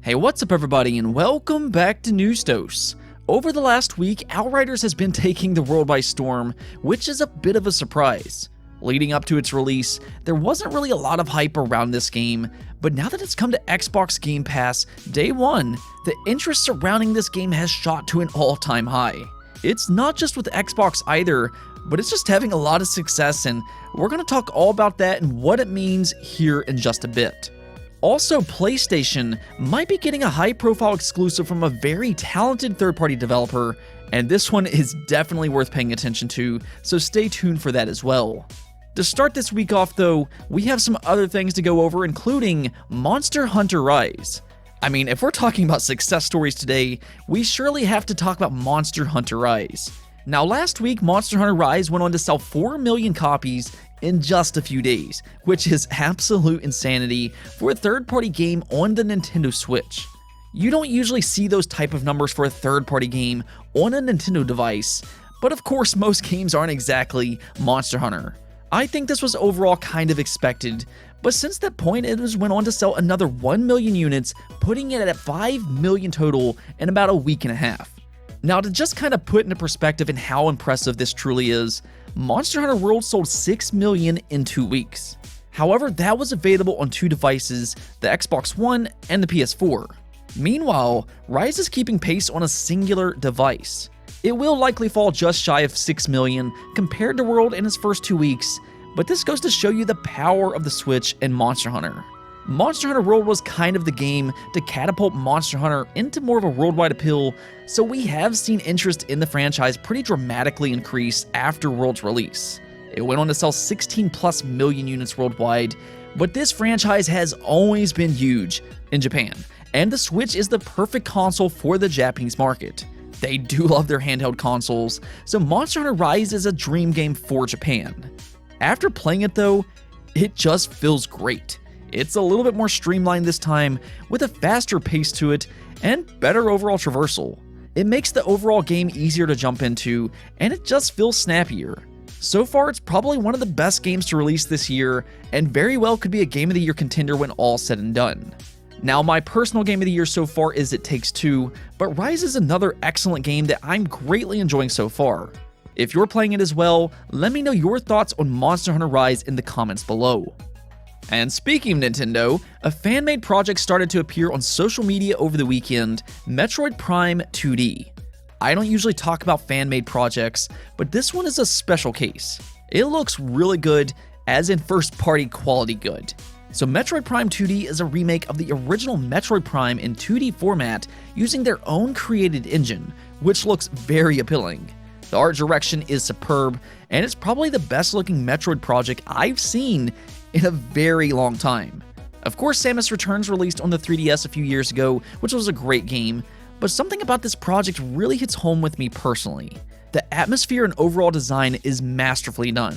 Hey, what's up everybody, and welcome back to News Dose. Over the last week, Outriders has been taking the world by storm, which is a bit of a surprise. Leading up to its release, there wasn't really a lot of hype around this game, but now that it's come to Xbox Game Pass day one, the interest surrounding this game has shot to an all-time high. It's not just with Xbox either, but it's just having a lot of success, and we're going to talk all about that and what it means here in just a bit. Also, PlayStation might be getting a high-profile exclusive from a very talented third-party developer, and this one is definitely worth paying attention to, so stay tuned for that as well. To start this week off though, we have some other things to go over, including Monster Hunter Rise. I mean, if we're talking about success stories today, we surely have to talk about Monster Hunter Rise. Now, last week, Monster Hunter Rise went on to sell 4 million copies in just a few days, which is absolute insanity for a third-party game on the Nintendo Switch. You don't usually see those type of numbers for a third-party game on a Nintendo device, but of course most games aren't exactly Monster Hunter. I think this was overall kind of expected, but since that point it went on to sell another 1 million units, putting it at 5 million total in about a week and a half. Now, to just kind of put into perspective and how impressive this truly is, Monster Hunter World sold 6 million in 2 weeks. However, that was available on 2 devices, the Xbox One and the PS4. Meanwhile, Rise is keeping pace on a singular device. It will likely fall just shy of 6 million compared to World in its first 2 weeks, but this goes to show you the power of the Switch and Monster Hunter. Monster Hunter World was kind of the game to catapult Monster Hunter into more of a worldwide appeal, so we have seen interest in the franchise pretty dramatically increase after World's release. It went on to sell 16 plus million units worldwide, but this franchise has always been huge in Japan, and the Switch is the perfect console for the Japanese market. They do love their handheld consoles, so Monster Hunter Rise is a dream game for Japan. After playing it though, it just feels great. It's a little bit more streamlined this time, with a faster pace to it, and better overall traversal. It makes the overall game easier to jump into, and it just feels snappier. So far, it's probably one of the best games to release this year, and very well could be a Game of the Year contender when all said and done. Now, my personal Game of the Year so far is It Takes Two, but Rise is another excellent game that I'm greatly enjoying so far. If you're playing it as well, let me know your thoughts on Monster Hunter Rise in the comments below. And speaking of Nintendo, a fan-made project started to appear on social media over the weekend, Metroid Prime 2D. I don't usually talk about fan-made projects, but this one is a special case. It looks really good, as in first-party quality good. So Metroid Prime 2D is a remake of the original Metroid Prime in 2D format using their own created engine, which looks very appealing. The art direction is superb, and it's probably the best-looking Metroid project I've seen in a very long time. Of course, Samus Returns released on the 3DS a few years ago, which was a great game, but something about this project really hits home with me personally. The atmosphere and overall design is masterfully done.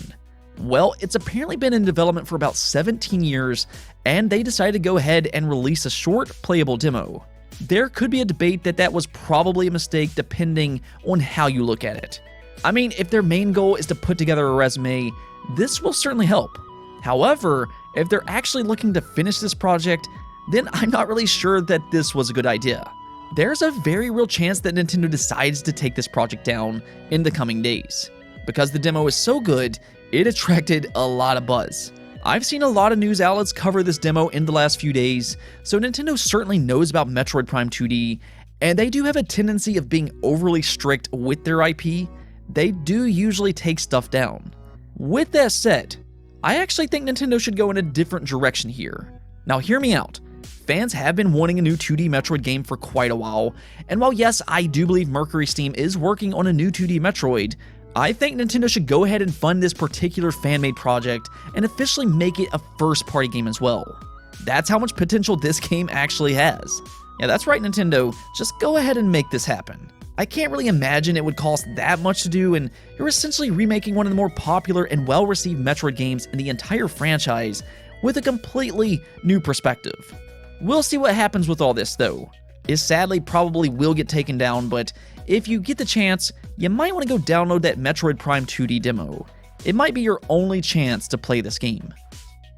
Well, it's apparently been in development for about 17 years, and they decided to go ahead and release a short, playable demo. There could be a debate that was probably a mistake depending on how you look at it. I mean, if their main goal is to put together a resume, this will certainly help. However, if they're actually looking to finish this project, then I'm not really sure that this was a good idea. There's a very real chance that Nintendo decides to take this project down in the coming days. Because the demo is so good, it attracted a lot of buzz. I've seen a lot of news outlets cover this demo in the last few days, so Nintendo certainly knows about Metroid Prime 2D, and they do have a tendency of being overly strict with their IP. They do usually take stuff down. With that said, I actually think Nintendo should go in a different direction here. Now hear me out. Fans have been wanting a new 2D Metroid game for quite a while, and while yes, I do believe Mercury Steam is working on a new 2D Metroid, I think Nintendo should go ahead and fund this particular fan-made project and officially make it a first-party game as well. That's how much potential this game actually has. Yeah, that's right, Nintendo, just go ahead and make this happen. I can't really imagine it would cost that much to do, and you're essentially remaking one of the more popular and well-received Metroid games in the entire franchise with a completely new perspective. We'll see what happens with all this though. It sadly probably will get taken down, but if you get the chance, you might want to go download that Metroid Prime 2D demo. It might be your only chance to play this game.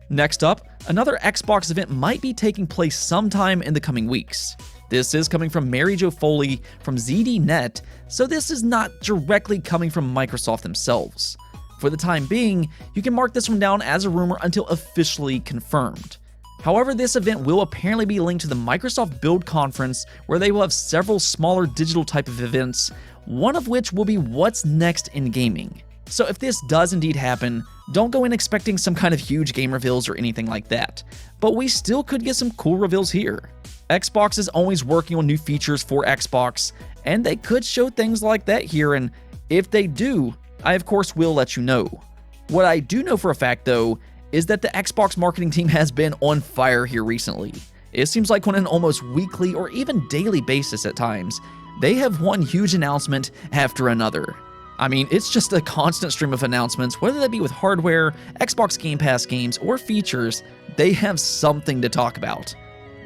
Next up, another Xbox event might be taking place sometime in the coming weeks. This is coming from Mary Jo Foley from ZDNet, so this is not directly coming from Microsoft themselves. For the time being, you can mark this one down as a rumor until officially confirmed. However, this event will apparently be linked to the Microsoft Build Conference, where they will have several smaller digital type of events, one of which will be what's next in gaming. So if this does indeed happen, don't go in expecting some kind of huge game reveals or anything like that, but we still could get some cool reveals here. Xbox is always working on new features for Xbox, and they could show things like that here, and if they do, I of course will let you know. What I do know for a fact though, is that the Xbox marketing team has been on fire here recently. It seems like on an almost weekly or even daily basis at times, they have one huge announcement after another. I mean, it's just a constant stream of announcements, whether that be with hardware, Xbox Game Pass games, or features, they have something to talk about.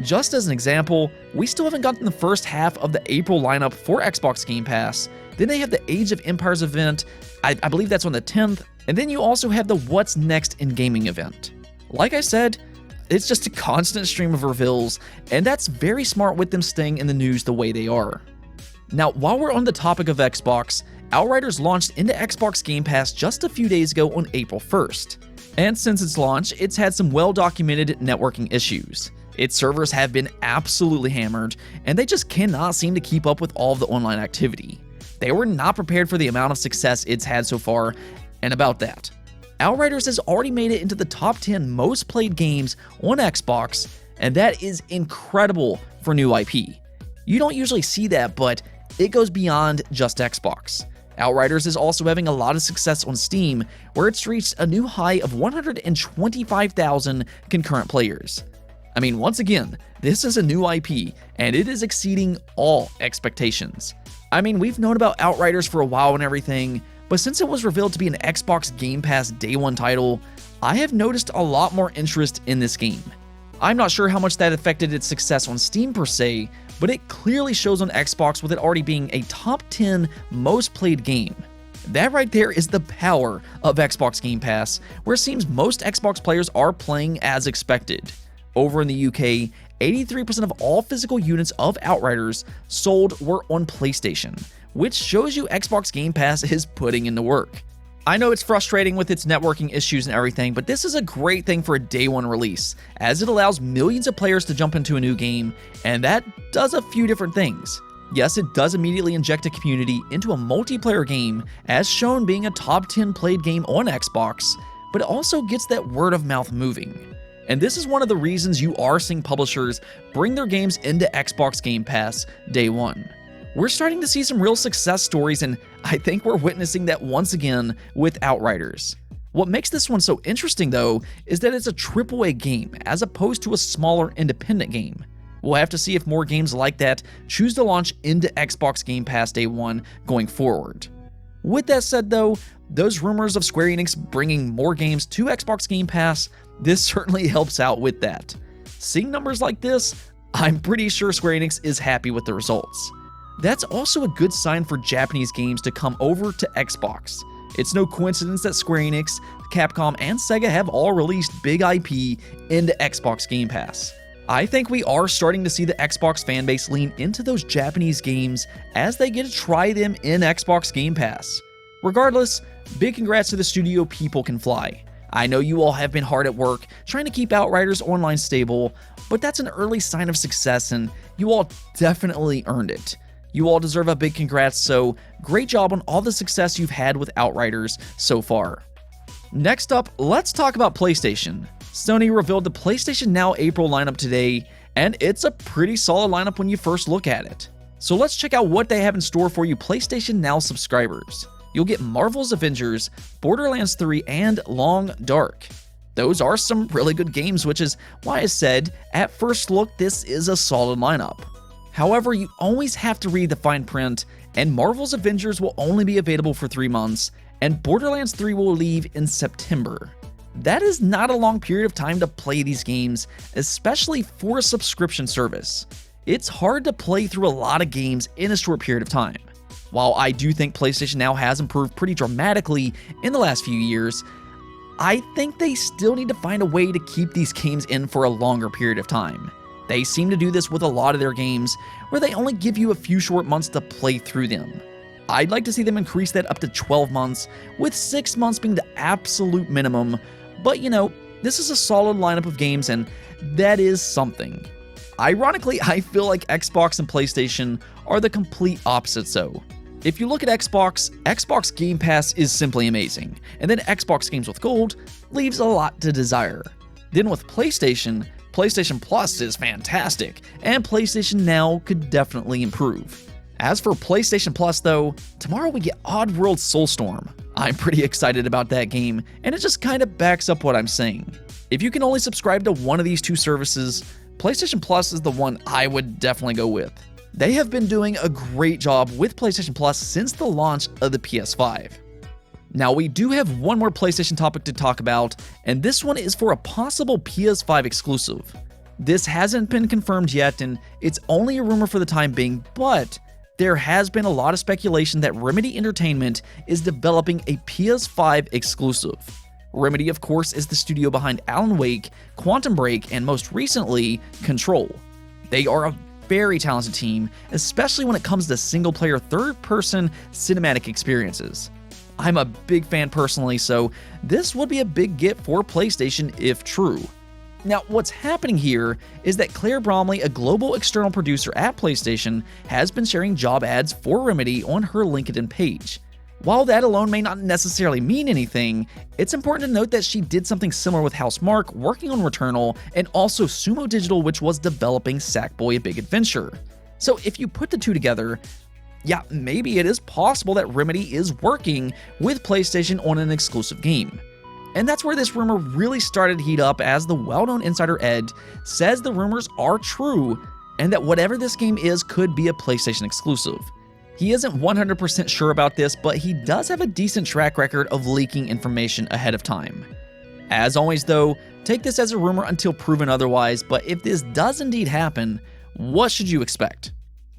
Just as an example, we still haven't gotten the first half of the April lineup for Xbox Game Pass. Then they have the Age of Empires event, I believe that's on the 10th, and then you also have the What's Next in Gaming event. Like I said, it's just a constant stream of reveals, and that's very smart with them staying in the news the way they are. Now, while we're on the topic of Xbox, Outriders launched into Xbox Game Pass just a few days ago on April 1st. And since its launch, it's had some well-documented networking issues. Its servers have been absolutely hammered, and they just cannot seem to keep up with all of the online activity. They were not prepared for the amount of success it's had so far, and about that. Outriders has already made it into the top 10 most played games on Xbox, and that is incredible for new IP. You don't usually see that, but it goes beyond just Xbox. Outriders is also having a lot of success on Steam, where it's reached a new high of 125,000 concurrent players. I mean, once again, this is a new IP, and it is exceeding all expectations. I mean, we've known about Outriders for a while and everything, but since it was revealed to be an Xbox Game Pass Day 1 title, I have noticed a lot more interest in this game. I'm not sure how much that affected its success on Steam per se, but it clearly shows on Xbox with it already being a top 10 most played game. That right there is the power of Xbox Game Pass, where it seems most Xbox players are playing as expected. Over in the UK, 83% of all physical units of Outriders sold were on PlayStation, which shows you Xbox Game Pass is putting in the work. I know it's frustrating with its networking issues and everything, but this is a great thing for a day one release, as it allows millions of players to jump into a new game, and that does a few different things. Yes, it does immediately inject a community into a multiplayer game, as shown being a top 10 played game on Xbox, but it also gets that word of mouth moving. And this is one of the reasons you are seeing publishers bring their games into Xbox Game Pass day one. We're starting to see some real success stories, and I think we're witnessing that once again with Outriders. What makes this one so interesting though is that it's a AAA game as opposed to a smaller independent game. We'll have to see if more games like that choose to launch into Xbox Game Pass day one going forward. With that said though, those rumors of Square Enix bringing more games to Xbox Game Pass, this certainly helps out with that. Seeing numbers like this, I'm pretty sure Square Enix is happy with the results. That's also a good sign for Japanese games to come over to Xbox. It's no coincidence that Square Enix, Capcom, and Sega have all released big IP into Xbox Game Pass. I think we are starting to see the Xbox fanbase lean into those Japanese games as they get to try them in Xbox Game Pass. Regardless, big congrats to the studio People Can Fly. I know you all have been hard at work trying to keep Outriders online stable, but that's an early sign of success and you all definitely earned it. You all deserve a big congrats, so great job on all the success you've had with Outriders so far. Next up, let's talk about PlayStation. Sony revealed the PlayStation Now April lineup today, and it's a pretty solid lineup when you first look at it. So let's check out what they have in store for you PlayStation Now subscribers. You'll get Marvel's Avengers, Borderlands 3, and Long Dark. Those are some really good games, which is why I said, at first look, this is a solid lineup. However, you always have to read the fine print, and Marvel's Avengers will only be available for 3 months, and Borderlands 3 will leave in September. That is not a long period of time to play these games, especially for a subscription service. It's hard to play through a lot of games in a short period of time. While I do think PlayStation Now has improved pretty dramatically in the last few years, I think they still need to find a way to keep these games in for a longer period of time. They seem to do this with a lot of their games, where they only give you a few short months to play through them. I'd like to see them increase that up to 12 months, with 6 months being the absolute minimum, but you know, this is a solid lineup of games and that is something. Ironically, I feel like Xbox and PlayStation are the complete opposite so. If you look at Xbox Game Pass is simply amazing, and then Xbox Games with Gold leaves a lot to desire. Then with PlayStation Plus is fantastic, and PlayStation Now could definitely improve. As for PlayStation Plus though, tomorrow we get Oddworld Soulstorm. I'm pretty excited about that game, and it just kinda backs up what I'm saying. If you can only subscribe to one of these two services, PlayStation Plus is the one I would definitely go with. They have been doing a great job with PlayStation Plus since the launch of the PS5. Now we do have one more PlayStation topic to talk about, and this one is for a possible PS5 exclusive. This hasn't been confirmed yet, and it's only a rumor for the time being, but there has been a lot of speculation that Remedy Entertainment is developing a PS5 exclusive. Remedy, of course, is the studio behind Alan Wake, Quantum Break, and most recently, Control. They are a very talented team, especially when it comes to single-player third-person cinematic experiences. I'm a big fan personally, so this would be a big get for PlayStation if true. Now, what's happening here is that Claire Bromley, a global external producer at PlayStation, has been sharing job ads for Remedy on her LinkedIn page. While that alone may not necessarily mean anything, it's important to note that she did something similar with Housemarque, working on Returnal, and also Sumo Digital, which was developing Sackboy: A Big Adventure. So if you put the two together, yeah, maybe it is possible that Remedy is working with PlayStation on an exclusive game. And that's where this rumor really started to heat up, as the well-known insider Ed says the rumors are true and that whatever this game is could be a PlayStation exclusive. He isn't 100% sure about this, but he does have a decent track record of leaking information ahead of time. As always though, take this as a rumor until proven otherwise, but if this does indeed happen, what should you expect?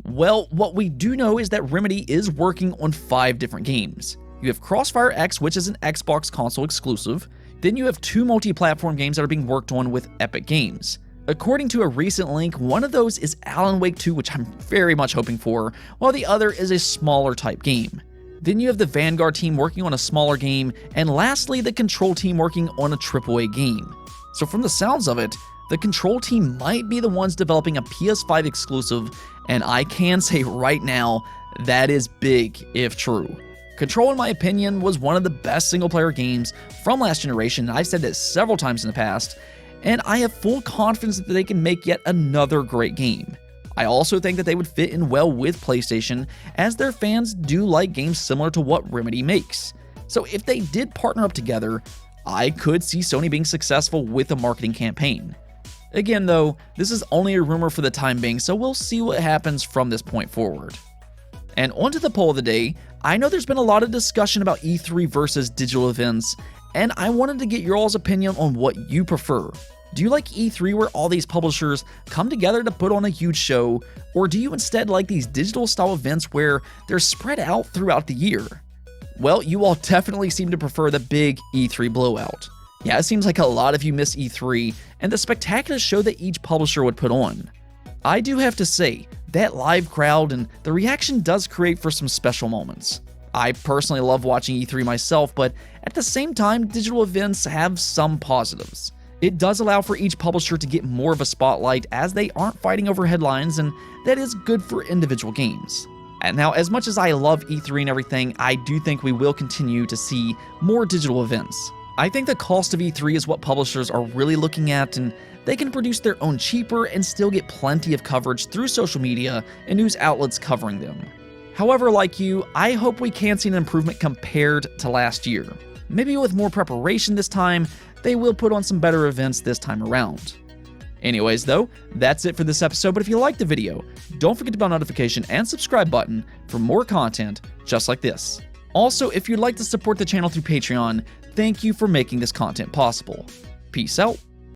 Well, what we do know is that Remedy is working on 5 different games. You have Crossfire X, which is an Xbox console exclusive. Then you have 2 multi-platform games that are being worked on with Epic Games. According to a recent link, one of those is Alan Wake 2, which I'm very much hoping for, while the other is a smaller type game. Then you have the Vanguard team working on a smaller game, and lastly, the Control team working on a AAA game. So from the sounds of it, the Control team might be the ones developing a PS5 exclusive, and I can say right now, that is big if true. Control, in my opinion, was one of the best single-player games from last generation, and I've said this several times in the past, and I have full confidence that they can make yet another great game. I also think that they would fit in well with PlayStation, as their fans do like games similar to what Remedy makes. So if they did partner up together, I could see Sony being successful with a marketing campaign. Again though, this is only a rumor for the time being, so we'll see what happens from this point forward. And onto the poll of the day. I know there's been a lot of discussion about E3 versus digital events, and I wanted to get your all's opinion on what you prefer. Do you like E3 where all these publishers come together to put on a huge show, or do you instead like these digital style events where they're spread out throughout the year? Well, you all definitely seem to prefer the big E3 blowout. Yeah, it seems like a lot of you miss E3 and the spectacular show that each publisher would put on. I do have to say, that live crowd and the reaction does create for some special moments. I personally love watching E3 myself, but at the same time, digital events have some positives. It does allow for each publisher to get more of a spotlight, as they aren't fighting over headlines, and that is good for individual games. And now, as much as I love E3 and everything, I do think we will continue to see more digital events. I think the cost of E3 is what publishers are really looking at, and they can produce their own cheaper and still get plenty of coverage through social media and news outlets covering them. However, like you, I hope we can see an improvement compared to last year. Maybe with more preparation this time, they will put on some better events this time around. Anyways though, that's it for this episode, but if you liked the video, don't forget the bell notification and subscribe button for more content just like this. Also, if you'd like to support the channel through Patreon, thank you for making this content possible. Peace out.